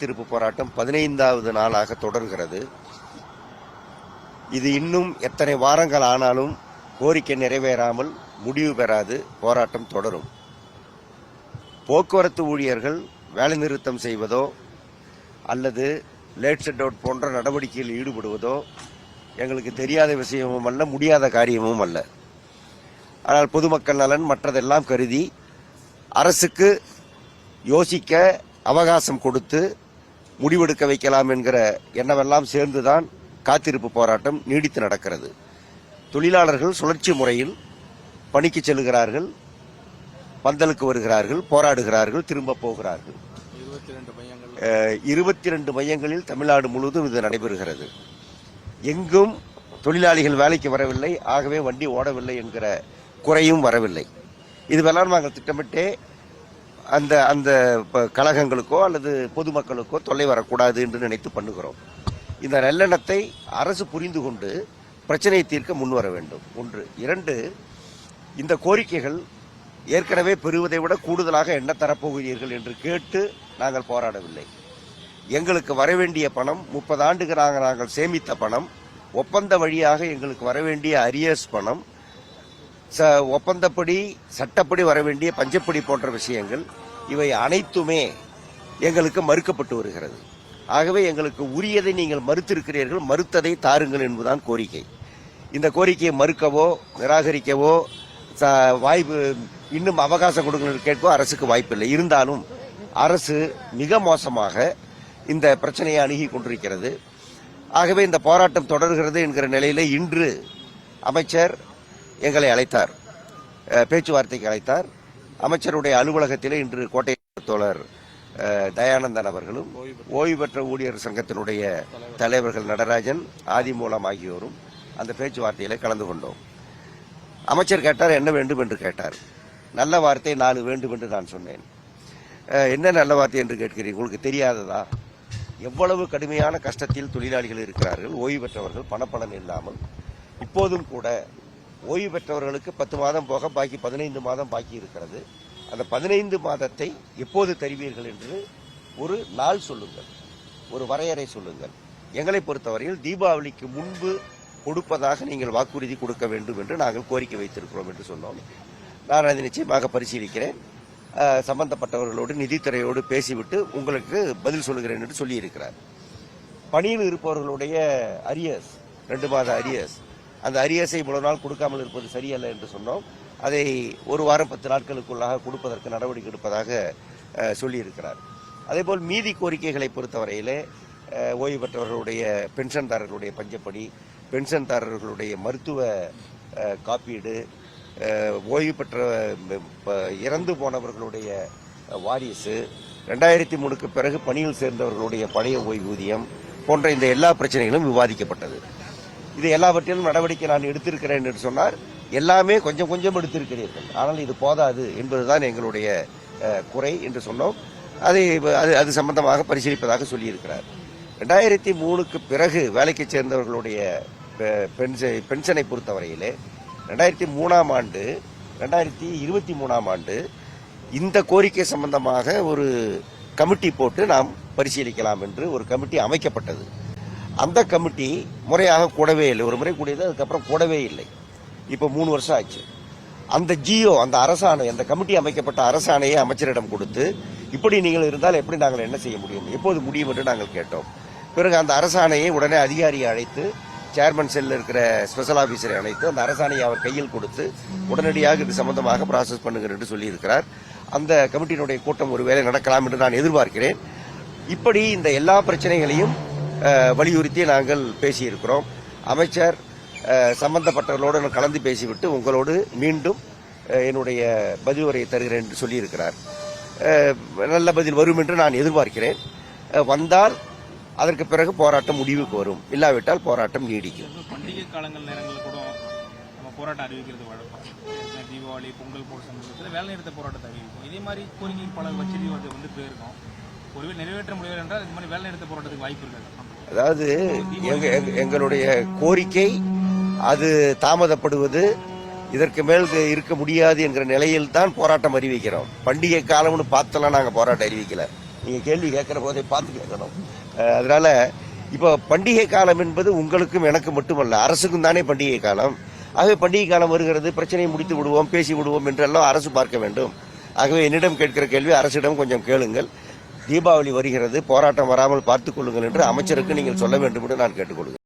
திருப்பு போராட்டம் 15வது நாளாக தொடர்கிறது. இது இன்னும் எத்தனை வாரங்கள் ஆனாலும் கோரிக்கை நிறைவேறாமல் முடிவு பெறாது போராட்டம் தொடரும். போக்குவரத்து ஊழியர்கள் வேலைநிறுத்தம் செய்வதோ அல்லது லேட் ஷட் அவுட் போன்ற நடவடிக்கையில் ஈடுபடுவதோ எங்களுக்கு தெரியாத விஷயமும் அல்ல, முடியாத காரியமும் அல்ல. ஆனால் பொதுமக்கள் நலன் மற்றதெல்லாம் கருதி அரசுக்கு யோசிக்க அவகாசம் கொடுத்து முடிவெடுக்க வைக்கலாம் என்கிற எண்ணமெல்லாம் சேர்ந்துதான் காத்திருப்பு போராட்டம் நீடித்து நடக்கிறது. தொழிலாளர்கள் சுழற்சி முறையில் பணிக்கு செல்கிறார்கள், பந்தலுக்கு வருகிறார்கள், போராடுகிறார்கள், திரும்ப போகிறார்கள். 22 மையங்களில் தமிழ்நாடு முழுவதும் இது நடைபெறுகிறது. எங்கும் தொழிலாளிகள் வேலைக்கு வரவில்லை, ஆகவே வண்டி ஓடவில்லை என்கிற குறையும் வரவில்லை. இதுவெல்லாம் நாங்கள் திட்டமிட்டே அந்த அந்த கழகங்களுக்கோ அல்லது பொதுமக்களுக்கோ தொல்லை வரக்கூடாது என்று நினைத்து பண்ணுகிறோம். இந்த நல்லெண்ணத்தை அரசு புரிந்து கொண்டு பிரச்சனையை தீர்க்க முன்வர வேண்டும். 1. 2, இந்த கோரிக்கைகள் ஏற்கனவே பெறுவதை விட கூடுதலாக என்ன தரப்போகிறீர்கள் என்று கேட்டு நாங்கள் போராடவில்லை. எங்களுக்கு வரவேண்டிய பணம் 30 ஆண்டுகளாக நாங்கள் சேமித்த பணம், ஒப்பந்த வழியாக எங்களுக்கு வரவேண்டிய அரியர்ஸ் பணம், ஒப்பந்தப்படி சட்டப்படி வரவேண்டிய பஞ்சப்படி போன்ற விஷயங்கள், இவை அனைத்துமே எங்களுக்கு மறுக்கப்பட்டு வருகிறது. ஆகவே எங்களுக்கு உரியதை நீங்கள் மறுத்திருக்கிறீர்கள், மறுத்ததை தாருங்கள் என்பதுதான் கோரிக்கை. இந்த கோரிக்கையை மறுக்கவோ நிராகரிக்கவோ வாய்ப்பு, இன்னும் அவகாசம் கொடுக்கணும் கேட்கவோ அரசுக்கு வாய்ப்பில்லை. இருந்தாலும் அரசு மிக மோசமாக இந்த பிரச்சனையை அணுகி கொண்டிருக்கிறது. ஆகவே இந்த போராட்டம் தொடர்கிறது என்கிற நிலையில இன்று அமைச்சர் எங்களை அழைத்தார், பேச்சுவார்த்தைக்கு அழைத்தார். அமைச்சருடைய அலுவலகத்திலே இன்று கோட்டை தோழர் தயானந்தன் அவர்களும் ஓய்வு பெற்ற ஊழியர் சங்கத்தினுடைய தலைவர்கள் நடராஜன், ஆதிமூலம் ஆகியோரும் அந்த பேச்சுவார்த்தையில கலந்து கொண்டோம். அமைச்சர் கேட்டார், என்ன வேண்டும் என்று கேட்டார். நல்ல வார்த்தை 4 வேண்டும் என்று நான் சொன்னேன். என்ன நல்ல வார்த்தை என்று கேட்கிறீர்கள், உங்களுக்கு தெரியாததா? எவ்வளவு கடுமையான கஷ்டத்தில் தொழிலாளிகள் இருக்கிறார்கள், ஓய்வு பெற்றவர்கள், பணப்பலன் இல்லாமல். இப்போதும் கூட ஓய்வு பெற்றவர்களுக்கு 10 மாதம் போக பாக்கி 15 மாதம் பாக்கி இருக்கிறது. அந்த 15 மாதத்தை எப்போது தருவீர்கள் என்று ஒரு நாள் சொல்லுங்கள், ஒரு வரையறை சொல்லுங்கள். எங்களை பொறுத்தவரையில் தீபாவளிக்கு முன்பு கொடுப்பதாக நீங்கள் வாக்குறுதி கொடுக்க வேண்டும் என்று நாங்கள் கோரிக்கை வைத்திருக்கிறோம் என்று சொன்னோம். நான் அதை நிச்சயமாக பரிசீலிக்கிறேன், சம்பந்தப்பட்டவர்களோடு நிதித்துறையோடு பேசிவிட்டு உங்களுக்கு பதில் சொல்லுகிறேன் என்று சொல்லியிருக்கிறார். பணியில் இருப்பவர்களுடைய அரியர்ஸ், 2 மாத அரியர்ஸ், அந்த அரியர்ஸை இவ்வளவு நாள் கொடுக்காமல் இருப்பது சரியல்ல என்று சொன்னோம். அதை 1 வாரம் 10 நாட்களுக்குள்ளாக கொடுப்பதற்கு நடவடிக்கை எடுப்பதாக சொல்லியிருக்கிறார். அதேபோல் மீதி கோரிக்கைகளை பொறுத்தவரையிலே ஓய்வு பெற்றவர்களுடைய பென்ஷன்தாரர்களுடைய பஞ்சப்படி, பென்ஷன்தாரர்களுடைய மருத்துவ காப்பீடு, ஓய்வு பெற்ற இறந்து போனவர்களுடைய வாரிசு, 2003க்கு பிறகு பணியில் சேர்ந்தவர்களுடைய பழைய ஓய்வூதியம் போன்ற இந்த எல்லா பிரச்சனைகளும் விவாதிக்கப்பட்டது. இது எல்லாவற்றிலும் நடவடிக்கை நான் எடுத்திருக்கிறேன் என்று சொன்னார். எல்லாமே கொஞ்சம் கொஞ்சம் எடுத்திருக்கிறீர்கள், ஆனால் இது போதாது என்பதுதான் எங்களுடைய குறை என்று சொன்னோம். அது சம்பந்தமாக பரிசீலிப்பதாக சொல்லியிருக்கிறார். 2003க்கு பிறகு வேலைக்கு சேர்ந்தவர்களுடைய பென்ஷனை பொறுத்தவரையிலே 2003ஆம் ஆண்டு 2023ஆம் ஆண்டு இந்த கோரிக்கை சம்பந்தமாக ஒரு கமிட்டி போட்டு நாம் பரிசீலிக்கலாம் என்று ஒரு கமிட்டி அமைக்கப்பட்டது. அந்த கமிட்டி முறையாக கூடவே இல்லை. ஒரு முறை கூடியது, அதுக்கப்புறம் கூடவே இல்லை. இப்போ 3 வருஷம் ஆச்சு. அந்த ஜியோ, அந்த அரசாணை, அந்த கமிட்டி அமைக்கப்பட்ட அரசாணையை அமைச்சரிடம் கொடுத்து, இப்படி நீங்கள் இருந்தால் எப்படி நாங்கள் என்ன செய்ய முடியும், எப்போது முடியும் என்று நாங்கள் கேட்டோம். பிறகு அந்த அரசாணையை உடனே அதிகாரியை அழைத்து, சேர்மன் செல்ல இருக்கிற ஸ்பெஷல் ஆபீசரை அழைத்து அந்த அரசாணையை அவர் கையில் கொடுத்து உடனடியாக இது சம்பந்தமாக ப்ராசஸ் பண்ணுங்கள் என்று சொல்லியிருக்கிறார். அந்த கமிட்டியினுடைய கூட்டம் ஒருவேளை நடக்கலாம் என்று நான் எதிர்பார்க்கிறேன். இப்படி இந்த எல்லா பிரச்சனைகளையும் வலியுறுத்தி நாங்கள் பேசியிருக்கிறோம். அமைச்சர் சம்பந்தப்பட்டவர்களோடு கலந்து பேசிவிட்டு உங்களோடு மீண்டும் என்னுடைய பதில் உரையை தருகிறேன் என்று சொல்லியிருக்கிறார். நல்ல பதில் வரும் என்று நான் எதிர்பார்க்கிறேன். வந்தால் அதற்கு பிறகு போராட்டம் முடிவுக்கு வரும், இல்லாவிட்டால் போராட்டம் நீடிக்கும். பண்டிகை காலங்கள் நேரங்களில் கூட நம்ம போராட்டம் அறிவிக்கிறது வழக்கம். தீபாவளி, பொங்கல் போன்ற சமயத்தில் வேலை நிறுத்த போராட்டத்தை அறிவிக்கும். இதே மாதிரி கோரிக்கை பல வச்சு வந்து போயிருக்கோம். ஒருவேளை நிறைவேற்ற முடியவில்லை என்றால் இது மாதிரி வேலை நிறுத்த போராட்டத்துக்கு வாய்ப்பு இல்லை. அதாவது எங்களுடைய கோரிக்கை அது தாமதப்படுவது, இதற்கு மேல் இருக்க முடியாது என்கிற நிலையில் தான் போராட்டம் அறிவிக்கிறோம். பண்டிகை காலம்னு பார்த்தெல்லாம் நாங்கள் போராட்டம் அறிவிக்கல. நீங்கள் கேள்வி கேட்குற போதே பார்த்து கேட்கணும். அதனால இப்போ பண்டிகை காலம் என்பது உங்களுக்கும் எனக்கு மட்டுமல்ல, அரசுக்கும் தானே பண்டிகை காலம். ஆகவே பண்டிகை காலம் வருகிறது, பிரச்சனையை முடித்து விடுவோம், பேசி விடுவோம் என்றெல்லாம் அரசு பார்க்க வேண்டும். ஆகவே என்னிடம் கேட்கிற கேள்வி அரசிடம் கொஞ்சம் கேளுங்கள். தீபாவளி வருகிறது, போராட்டம் வராமல் பார்த்துக் கொள்ளுங்கள் என்று அமைச்சருக்கு நீங்கள் சொல்ல வேண்டும் என்று நான் கேட்டுக்கொள்கிறேன்.